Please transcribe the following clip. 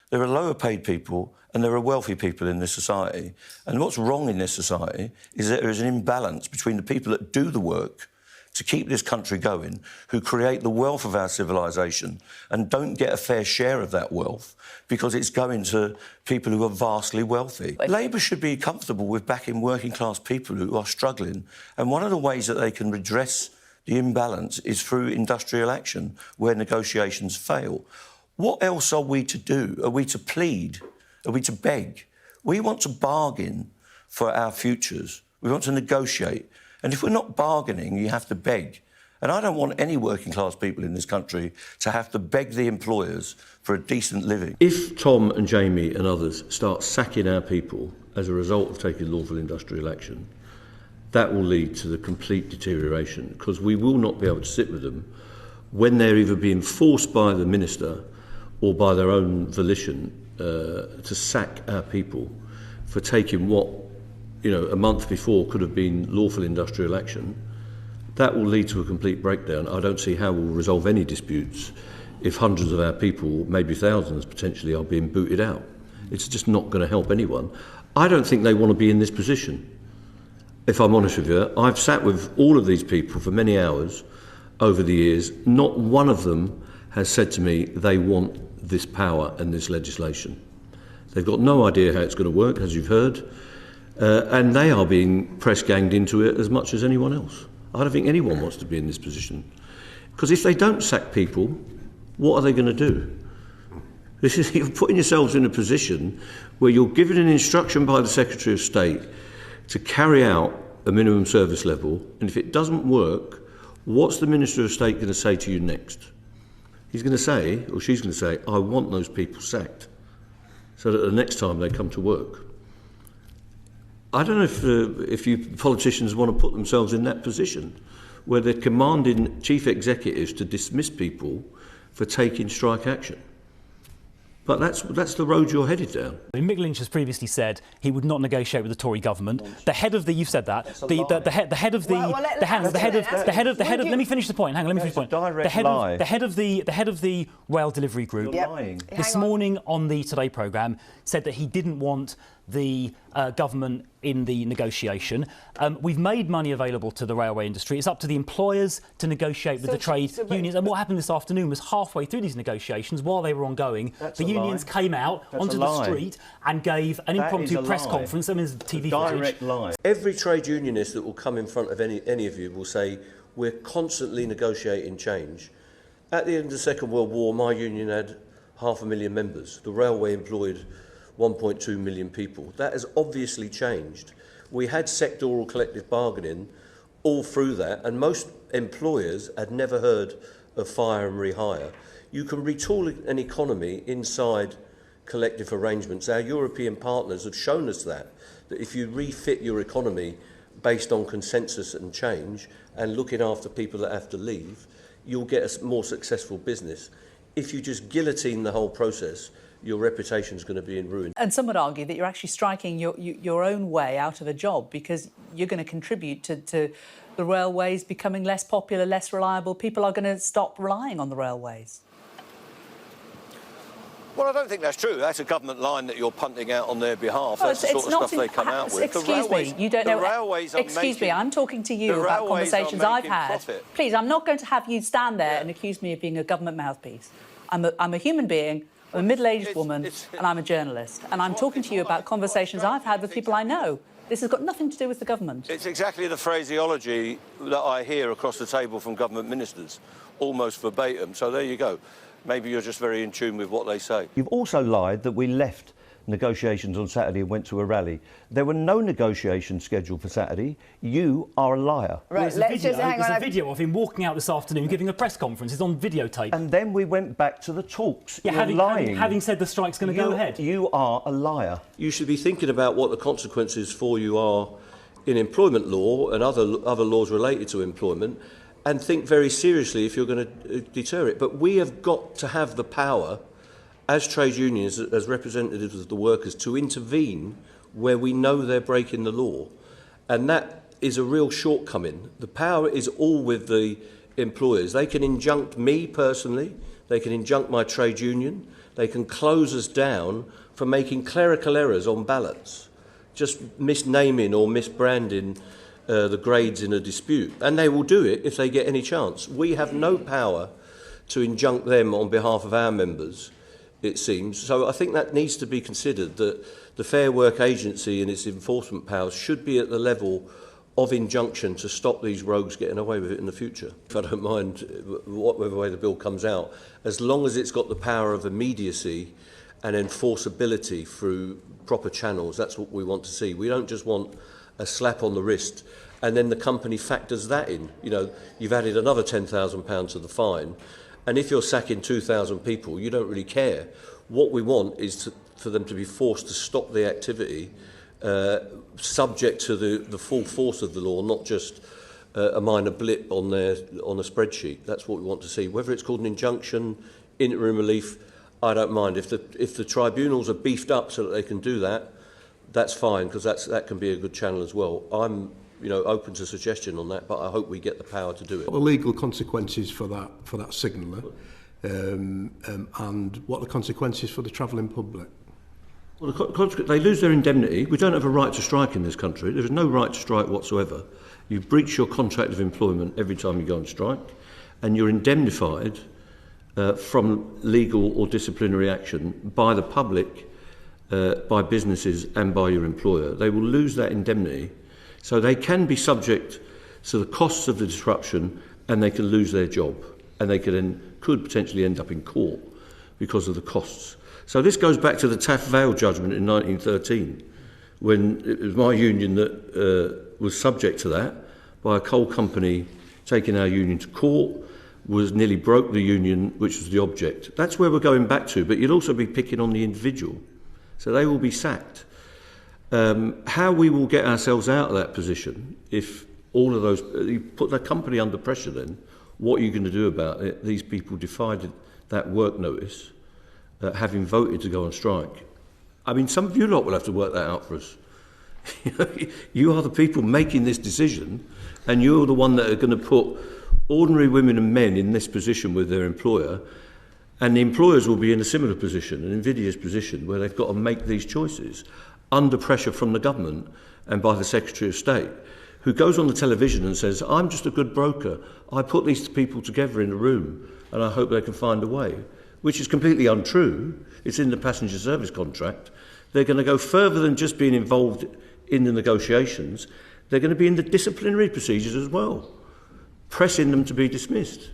There are lower paid people and there are wealthy people in this society. And what's wrong in this society is that there is an imbalance between the people that do the work to keep this country going, who create the wealth of our civilisation and don't get a fair share of that wealth because it's going to people who are vastly wealthy. Labour should be comfortable with backing working class people who are struggling, and one of the ways that they can redress the imbalance is through industrial action where negotiations fail. What else are we to do? Are we to plead? Are we to beg? We want to bargain for our futures. We want to negotiate. And if we're not bargaining, you have to beg. And I don't want any working class people in this country to have to beg the employers for a decent living. If Tom and Jamie and others start sacking our people as a result of taking lawful industrial action, that will lead to the complete deterioration, because we will not be able to sit with them when they're either being forced by the minister or by their own volition to sack our people for taking what, a month before could have been lawful industrial action. That will lead to a complete breakdown. I don't see how we'll resolve any disputes if hundreds of our people, maybe thousands potentially, are being booted out. It's just not going to help anyone. I don't think they want to be in this position. If I'm honest with you, I've sat with all of these people for many hours over the years. Not one of them has said to me they want this power and this legislation. They've got no idea how it's going to work, as you've heard. And they are being press-ganged into it as much as anyone else. I don't think anyone wants to be in this position. Because if they don't sack people, what are they going to do? You're putting yourselves in a position where you're given an instruction by the Secretary of State to carry out a minimum service level, and if it doesn't work, what's the Minister of State going to say to you next? He's going to say, or she's going to say, I want those people sacked, so that the next time they come to work. I don't know if you politicians want to put themselves in that position where they're commanding chief executives to dismiss people for taking strike action. But that's the road you're headed down. Mick Lynch has previously said he would not negotiate with the Tory government. The head of the, you've said that. The head of the. Let me finish the point. Hang on, let me finish the point. The head of the rail delivery group this morning on the Today programme said that he didn't want the government in the negotiation. We've made money available to the railway industry. It's up to the employers to negotiate with the trade unions. And what happened this afternoon was halfway through these negotiations, while they were ongoing, the unions came out onto the street and gave an impromptu press conference. I mean, there's TV direct lie. Every trade unionist that will come in front of any of you will say, we're constantly negotiating change. At the end of the Second World War, my union had 500,000 members. The railway employed 1.2 million people. That has obviously changed. We had sectoral collective bargaining all through that, and most employers had never heard of fire and rehire. You can retool an economy inside collective arrangements. Our European partners have shown us that if you refit your economy based on consensus and change and looking after people that have to leave, you'll get a more successful business. If you just guillotine the whole process, your reputation is going to be in ruin. And some would argue that you're actually striking your own way out of a job, because you're going to contribute to the railways becoming less popular, less reliable. People are going to stop relying on the railways. Well, I don't think that's true. That's a government line that you're punting out on their behalf. That's the sort of stuff they come out with. Excuse me, you don't know. Excuse me, I'm talking to you about conversations I've had. Please, I'm not going to have you stand there and accuse me of being a government mouthpiece. I'm a human being. I'm a middle-aged woman and I'm a journalist, and I'm talking to you about conversations I've had with people I know. This has got nothing to do with the government. It's exactly the phraseology that I hear across the table from government ministers, almost verbatim. So there you go. Maybe you're just very in tune with what they say. You've also lied that we left negotiations on Saturday and went to a rally. There were no negotiations scheduled for Saturday. You are a liar. Right, well, there's a video of him walking out this afternoon giving a press conference. It's on videotape. And then we went back to the talks. Yeah, having said the strike's going to go ahead. You are a liar. You should be thinking about what the consequences for you are in employment law and other laws related to employment, and think very seriously if you're going to deter it. But we have got to have the power as trade unions, as representatives of the workers, to intervene where we know they're breaking the law. And that is a real shortcoming. The power is all with the employers. They can injunct me personally, they can injunct my trade union, they can close us down for making clerical errors on ballots, just misnaming or misbranding the grades in a dispute. And they will do it if they get any chance. We have no power to injunct them on behalf of our members, it seems. So I think that needs to be considered, that the Fair Work Agency and its enforcement powers should be at the level of injunction to stop these rogues getting away with it in the future. I don't mind whatever way the bill comes out, as long as it's got the power of immediacy and enforceability through proper channels. That's what we want to see. We don't just want a slap on the wrist and then the company factors that in. You know, you've added another £10,000 to the fine, and if you're sacking 2,000 people, you don't really care. What we want is for them to be forced to stop the activity subject to the full force of the law, not just a minor blip on a spreadsheet. That's what we want to see. Whether it's called an injunction, interim relief, I don't mind. If the tribunals are beefed up so that they can do that, that's fine, because that can be a good channel as well. I'm open to suggestion on that, but I hope we get the power to do it. What are the legal consequences for that signaller, and what are the consequences for the travelling public? Well, they lose their indemnity. We don't have a right to strike in this country. There is no right to strike whatsoever. You breach your contract of employment every time you go on strike, and you're indemnified from legal or disciplinary action by the public, by businesses and by your employer. They will lose that indemnity, so they can be subject to the costs of the disruption, and they can lose their job, and they could potentially end up in court because of the costs. So this goes back to the Taff Vale judgment in 1913, when it was my union that was subject to that, by a coal company taking our union to court, nearly broke the union, which was the object. That's where we're going back to, but you'd also be picking on the individual. So they will be sacked. How we will get ourselves out of that position, if all of those, you put the company under pressure then, what are you going to do about it? These people defied that work notice, having voted to go on strike. I mean, some of you lot will have to work that out for us. You are the people making this decision, and you're the one that are going to put ordinary women and men in this position with their employer, and the employers will be in a similar position, an invidious position, where they've got to make these choices under pressure from the government and by the Secretary of State, who goes on the television and says, I'm just a good broker. I put these people together in a room and I hope they can find a way, which is completely untrue. It's in the passenger service contract. They're going to go further than just being involved in the negotiations. They're going to be in the disciplinary procedures as well, pressing them to be dismissed.